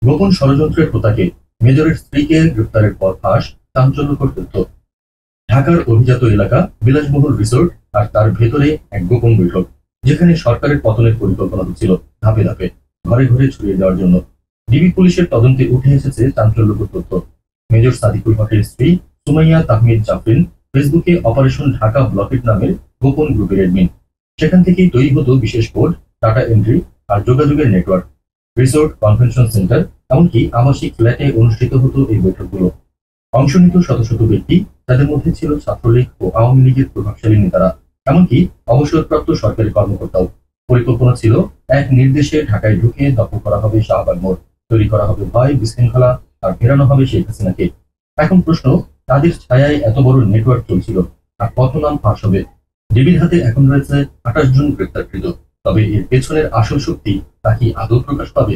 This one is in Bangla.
গোপন ষড়যন্ত্রের হোতাকে মেজরের স্ত্রীকে গ্রেফতারের পর ফাঁস চাঞ্চল্যকর তথ্য। ঢাকার অভিজাত এলাকা বিলাসবহুল রিসোর্ট আর তার ভেতরে এক গোপন বৈঠক, যেখানে সরকারের পতনের পরিকল্পনা হচ্ছিল ধাপে ধাপে, ঘরে ঘরে ছড়িয়ে দেওয়ার জন্য। ডিবি পুলিশের তদন্তে উঠে এসেছে চাঞ্চল্যকর তথ্য। মেজর সাদিকুল হকের স্ত্রী সুমাইয়া তাহমিদ জাফরিন ফেসবুকে অপারেশন ঢাকা ব্লকেট নামের গোপন গ্রুপের অ্যাডমিন। সেখান থেকেই তৈরি হতো বিশেষ কোড, ডাটা এন্ট্রি আর যোগাযোগের নেটওয়ার্ক। রিসোর্ট, কনভেনশন সেন্টার, এমনকি আবাসিক ফ্ল্যাটে অনুষ্ঠিত হতো এই বৈঠকগুলো। অংশ নিত শত শত ব্যক্তি, তাদের মধ্যে ছিল ছাত্রলীগ ও আওয়ামী লীগের প্রভাবশালী নেতারা, এমনকি অবসরপ্রাপ্ত সরকারি কর্মকর্তাও। পরিকল্পনা ছিল এক নির্দেশে ঢাকায় ঢুকে দখল করা হবে শাহবাগ মোড়, তৈরি করা হবে ভয় বিশৃঙ্খলা, আর ফেরানো হবে শেখ হাসিনাকে। এখন প্রশ্ন, তাদের ছায়ায় এত বড় নেটওয়ার্ক চলছিল, আর কত নাম ফাঁস হবে? ডিবির হাতে এখন রয়েছে 28 জন গ্রেপ্তারকৃত। তবে এর পেছনের আসল শক্তি তা কি আদৌ প্রকাশ পাবে?